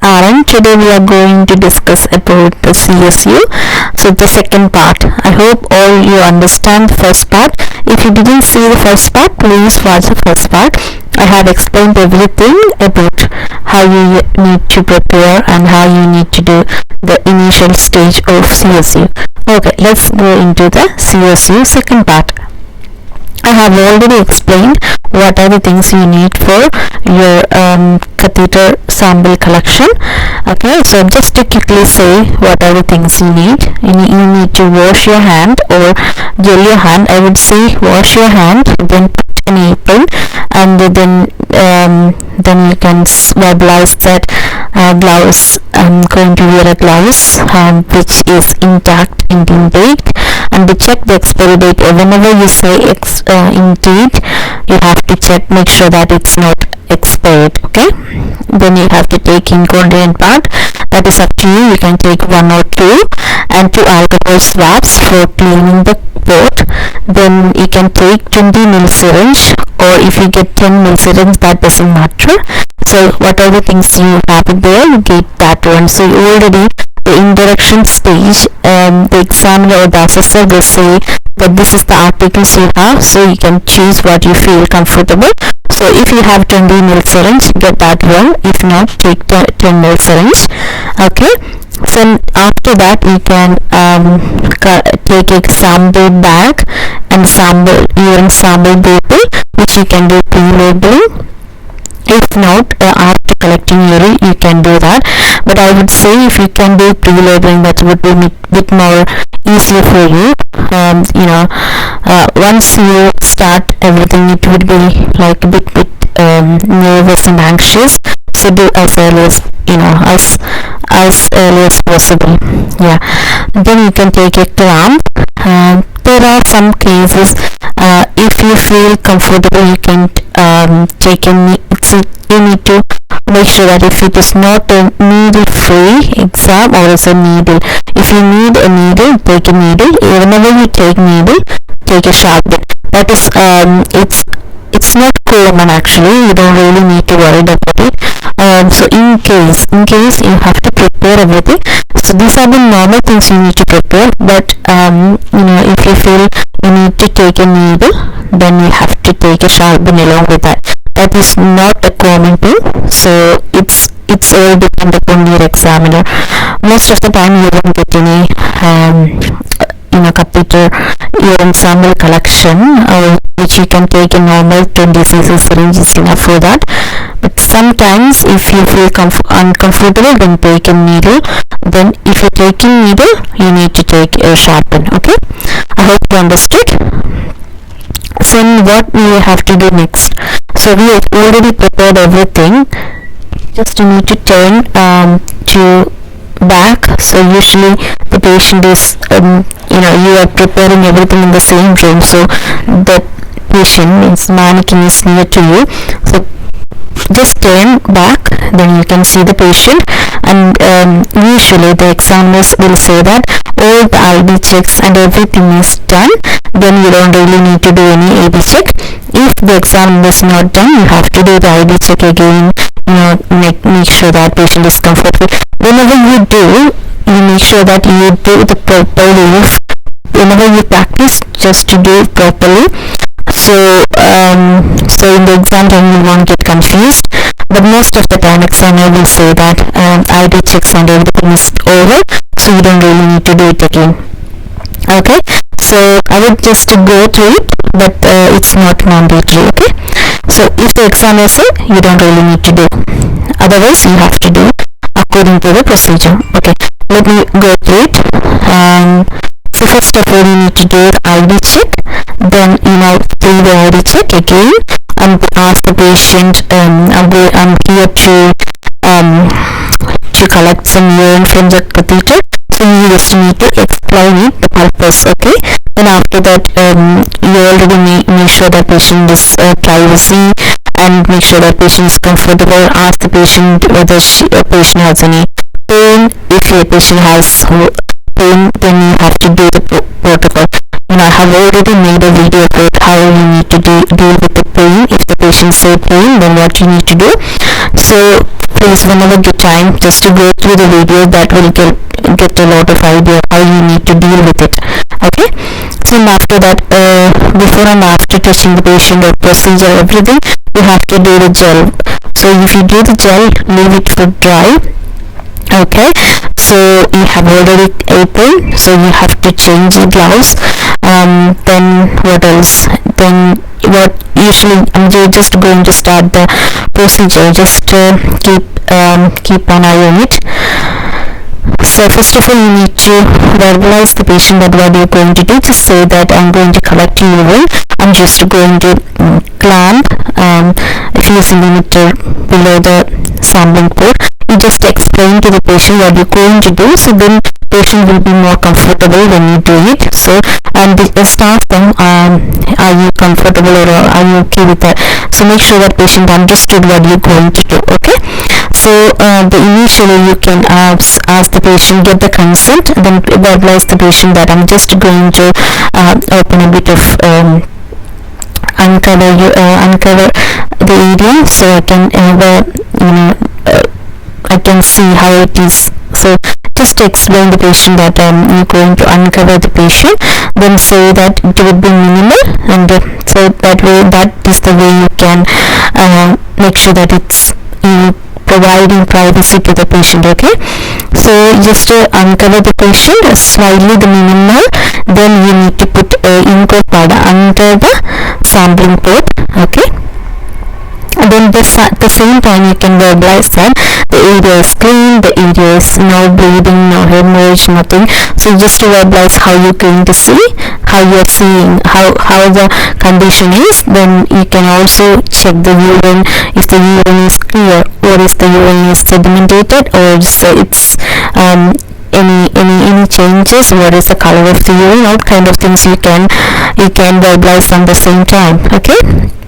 Aaron. Today we are going to discuss about the CSU. So the second part. I hope all you understand the first part. If you didn't see the first part, please watch the first part. I have explained everything about how you need to prepare and how you need to do the initial stage of CSU. Okay, let's go into the CSU second part. I have already explained what are the things you need for your catheter sample collection. Okay, so just to quickly say what are the things you need. You need to wash your hand or gel your hand. I would say wash your hand, then put an apron, and then you can swabilize that gloves. I'm going to wear a gloves which is intact and intake, and to check the expiry date. Whenever you say intake, you have to check, make sure that it's not expired. Okay, then you have to take incontinent pad. That is up to you. You can take 1 or 2, and 2 alcohol swabs for cleaning the port. Then you can take 20 ml syringe, or if you get 10 ml syringe, that doesn't matter. So what are the things you have there, you get that one. So you already the introduction stage, the examiner or the assessor will say that this is the articles you have, so you can choose what you feel comfortable. So if you have 20 ml syringe, get that one. If not, take 10 ml syringe. Okay, so after that you can take a sample bag and urine sample bottle, which you can do pre-labeling. If not, after collecting urine, you can do that. But I would say if you can do pre-labeling, that would be a bit more easier for you. Once you start everything, it would be like a bit nervous and anxious. So do as early as early as possible. Yeah. Then you can take a clamp. There are some cases, if you feel comfortable, you can take you need to make sure that if it is not a needle-free exam or is a needle, if you need a needle, take a needle. Whenever you take needle, take a sharp bit. That is, it's not common actually. You don't really need to worry about it. So in case you have to prepare everything. So these are the normal things you need to prepare. But if you feel you need to take a needle, then you have to take a sharpen along with that. That is not a common thing. So it's all depend upon your examiner. Most of the time you won't get any catheter urine sample collection, which you can take a normal 20 cc syringe is enough for that. But sometimes if you feel uncomfortable, then take a needle. Then if you're taking needle, you need to take a sharpen. Okay, I hope you understood. So what we have to do next? So we have already prepared everything. Just you need to turn to back. So usually the patient is you are preparing everything in the same room, so the patient means mannequin is near to you. So just turn back, then you can see the patient, and usually the examiners will say that all the ID checks and everything is done. Then you don't really need to do any ID check. If the exam is not done, you have to do the ID check again. Make sure that patient is comfortable. Whenever you do, you make sure that you do the proper use. Whenever you practice, just to do it properly. So in the exam time you won't get confused. But most of the time examiner will say that ID checks and everything is over, so you don't really need to do it again. Okay, so I would just go through it, but it's not mandatory. Okay, so if the examiner say, you don't really need to do, otherwise you have to do according to the procedure. Okay, let me go through it. So first of all, you need to do the ID check. Then do the ID check again, and ask the patient, I'm here to collect some urine from the catheter. So you just need to explain it, the purpose. Okay, and after that you already make sure that patient is privacy, and make sure that patient is comfortable. Ask the patient whether patient has any pain. If your patient has pain, then you have to do the protocol. I have already made a video about how you need to deal with the pain. If the patient say pain, then what you need to do. So please, whenever get time, just to go through the video. That will get a lot of idea how you need to deal with it. Okay, so after that, before and after touching the patient or procedure, everything, you have to do the gel. So if you do the gel, leave it for dry. Okay, so you have already apron, so you have to change the gloves. Then what else? Then what usually I'm just going to start the procedure. Just keep an eye on it. So first of all, you need to verbalize the patient that what you're going to do. Just say that I'm going to collect urine. I'm just going to clamp a few centimeter below the sampling port. You just explain to the patient what you're going to do, so then patient will be more comfortable when you do it. So and just ask them, are you comfortable or are you okay with that? So make sure that patient understood what you're going to do. Okay, so initially you can ask the patient, get the consent, and then verbalize the patient that I'm just going to open a bit of uncover the area, so I can I can see how it is. So just explain the patient that you're going to uncover the patient, then say that it will be minimal, and so that is the way you can make sure that it's providing privacy to the patient. Okay, so just uncover the patient, slightly the minimal, then you need to put Inco pad under the sampling port. Okay, and then at the same time you can verbalize that the area is clean, the area is no bleeding, no hemorrhage, nothing. So just to verbalize how you're going to see, how you're seeing, how the condition is. Then you can also check the urine, if the urine is clear, or if the urine is sedimentated, or it's any changes, what is the color of the urine, all kind of things you can verbalize at the same time. Okay,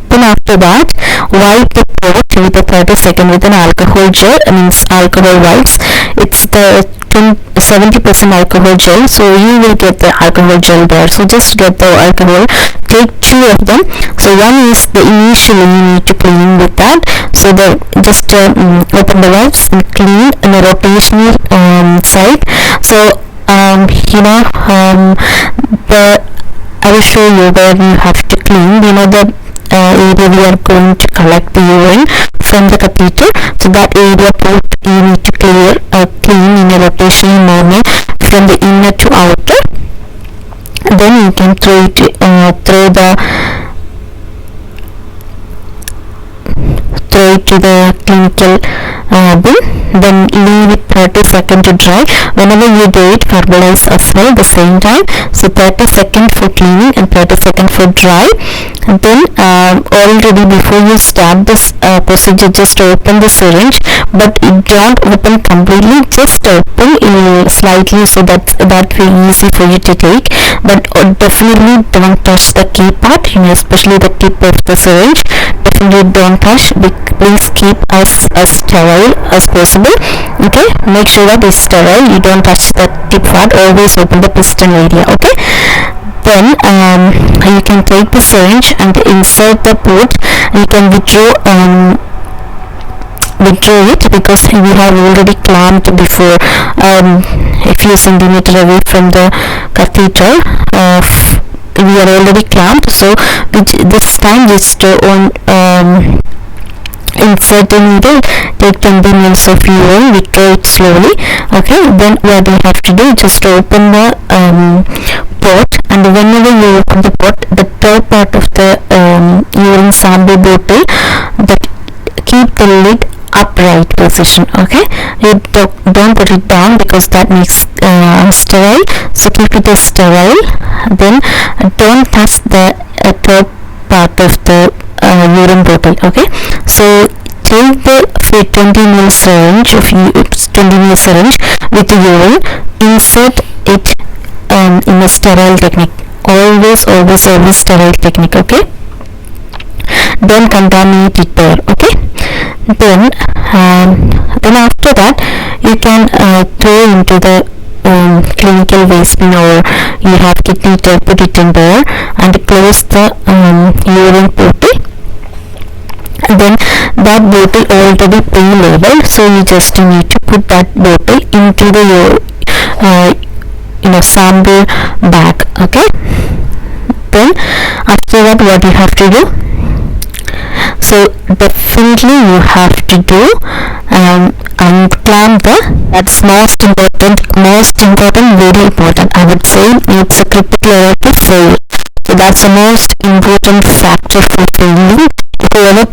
then after that, wipe the port with a 30-second with an alcohol gel, means alcohol wipes. It's the 70% alcohol gel, so you will get the alcohol gel there. So just get the alcohol, take 2 of them. So one is the initially you need to clean with that, so just open the wipes and clean in a rotational side. So I will show you where you have to clean. The area we are going to collect the urine from the catheter, so that area port you need to clean in a rotational manner from the inner to outer. Then you can throw it to the clinical bin, then leave it 30 seconds to dry. Whenever you do it, verbalize as well the same time. So 30 seconds for cleaning and 30 seconds for dry. And then already before you start this procedure, just open the syringe, but don't open completely, just open slightly, so that will be easy for you to take. But definitely don't touch the key part, especially the tip of the syringe. Definitely don't touch. Please keep as sterile as possible. Okay, make sure that it's sterile, you don't touch the tip part, always open the piston area. Okay, then you can take the syringe and insert the port. You can withdraw it, because we have already clamped before a few centimeters away from the catheter. We are already clamped, so this time just insert the needle, take 20 ml of urine, withdraw it slowly. Okay, then what you have to do, just open the port, and whenever you open the port, the top part of the urine sample bottle, keep the lid upright position. Okay, you don't put it down, because that makes sterile, so keep it as sterile. Then don't touch the top part of the urine bottle. Okay, so take the 20 ml syringe with the urine, insert it in a sterile technique. Always sterile technique. Okay, don't contaminate it there. Okay, then after that you can throw into the clinical waste bin, or you have to put it in there and close the urine bottle. Then that bottle already pre-labeled, so you just need to put that bottle into the sample bag. Okay, then after that what you have to do, so definitely you have to do unclamp that's most important, very important. I would say it's a critical error to fail. So that's the most important factor for failing. If you ever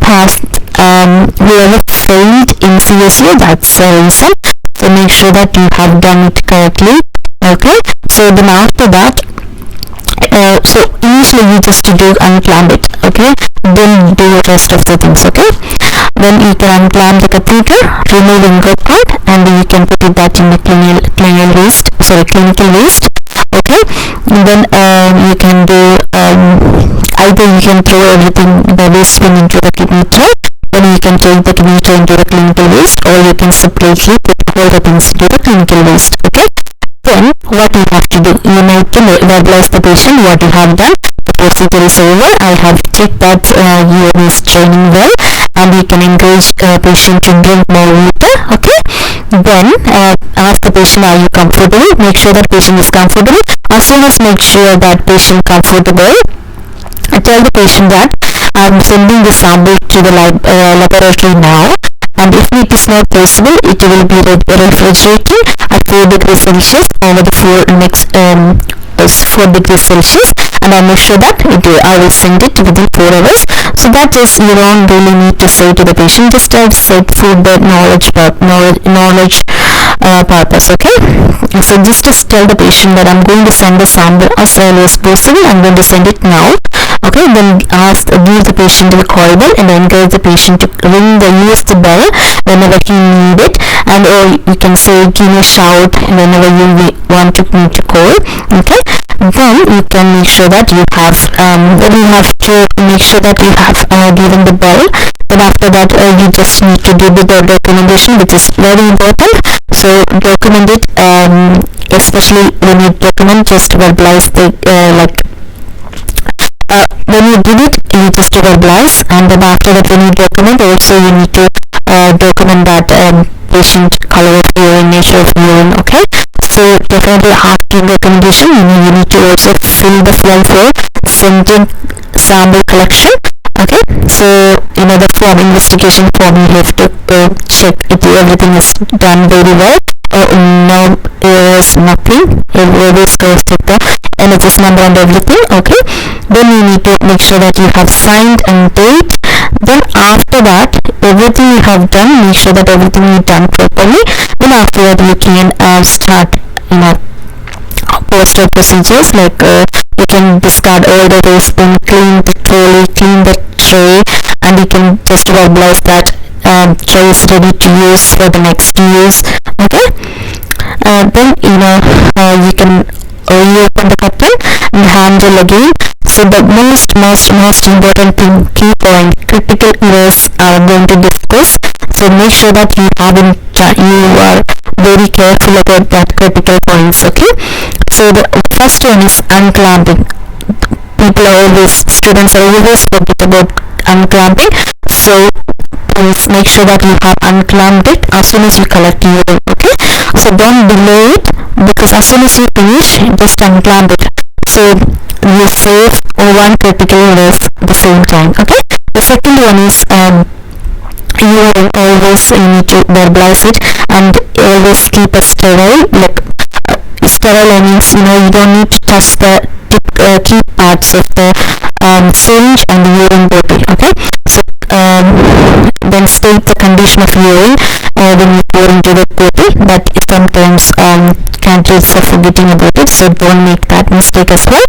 failed in CSU, that's the reason. So make sure that you have done it correctly. Okay, so then after that, so initially you just do unclamp it. Okay, then do the rest of the things. Okay, then you can unclamp the catheter, remove the ingot cord, and then you can put it that in the clinical waste. Okay, and then you can do either you can throw everything, the waste bin, into the kidney tray, then you can take the kidney tray into the clinical waste, or you can separately put all the things into the clinical waste. Okay, then what you have to do, you need to verbalize the patient what you have done. The procedure is over. I have checked that urine is draining well, and you can encourage patient to drink more water. Okay, then ask the patient, are you comfortable? Make sure that patient is comfortable. As soon as make sure that patient comfortable, tell the patient that I'm sending the sample to the laboratory now, and if it is not possible, it will be refrigerated at 4 degrees Celsius over the 4 degrees Celsius, and I make sure that I will send it within 4 hours. So that is, you don't really need to say to the patient, just I said for the knowledge purpose. Okay, so just tell the patient that I'm going to send the sample as early as possible. I'm going to send it now. Okay, then give the patient the corridor and encourage the patient to ring the USB bell whenever he need it, and or you can say give me a shout whenever you want to call. Okay, then you can make sure that you have given the bell. Then after that you just need to do the documentation, which is very important. So document it, especially when you document, just verbalize the when you did it, you just verbalize, and then after that when you document, also you need to document that patient color of urine, nature of urine. Okay, so definitely after documentation you need to also fill the form for sample collection. Okay, so the form, investigation form, you have to check if everything is done very well. No errors, nothing. Always go with the NHS number and everything. Okay, then you need to make sure that you have signed and date. Then after that, everything you have done, make sure that everything is done properly. Then after that you can start post-op procedures, like you can discard all the waste bin, clean the trolley, clean the tray, and you can just verbalize that tray is ready to use for the next use. Okay, then you can reopen the curtain and handle again. So the most important thing, key point, critical errors are going to discuss. So make sure that you are very careful about that critical points. Okay, so the first one is unclamping. Students are always forget about unclamping. So please make sure that you have unclamped it as soon as you collect urine. Okay, so don't delay it, because as soon as you finish, just unclamp it. So you save one critical error at the same time. Okay, the second one is urine. Always you need to verbalize it, and always keep it sterile. Sterile means you don't need to touch the key parts of the syringe and the urine bottle. Okay, so then state the condition of urine when you pour into the bottle. That is sometimes candidates are forgetting about it, so don't make that mistake as well.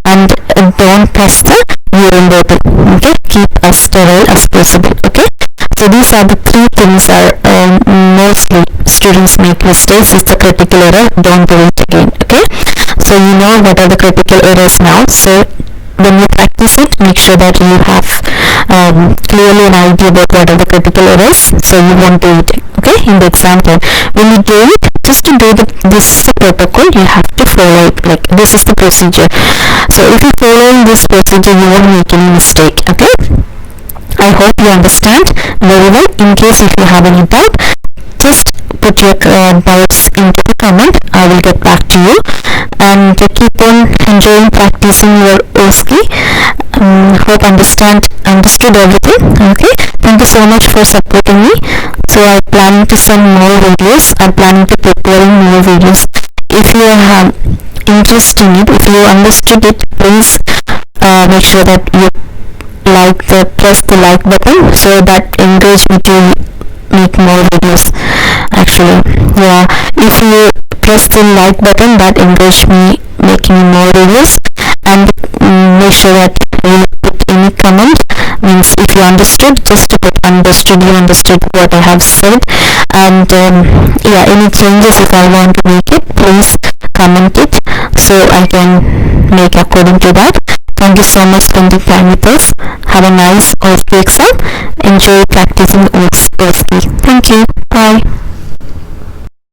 And don't touch the urine bottle. Okay, keep as sterile as possible. Okay, so these are the 3 things are mostly students make mistakes. It's a critical error, don't do it again. Okay, so you know what are the critical errors now. So when you practice it, make sure that you have clearly an idea about what are the critical errors, so you won't do it. Okay, in the example, when you do it, just to do this protocol, you have to follow it. Like, this is the procedure. So if you follow this procedure, you won't make any mistake. Okay, I hope you understand very very well. In case if you have any doubt, just put your doubts into the comment. I will get back to you, and keep on enjoying practicing your OSCE. Hope understood everything. Okay, thank you so much for supporting me. So I'm planning to send more videos. I'm planning to prepare more videos. If you have interest in it, if you understood it, please make sure that you press the like button, so that encourage me to make more videos. Actually, yeah, if you press the like button, that encourage me making more videos. And make sure that you put any comment, means if you understood, just to put understood, you understood what I have said. And yeah, any changes if I want to make it, please comment it so I can make according to that. Thank you so much spending time with us. Have a nice OSCE exam. Enjoy practicing OSCE. Thank you. Bye.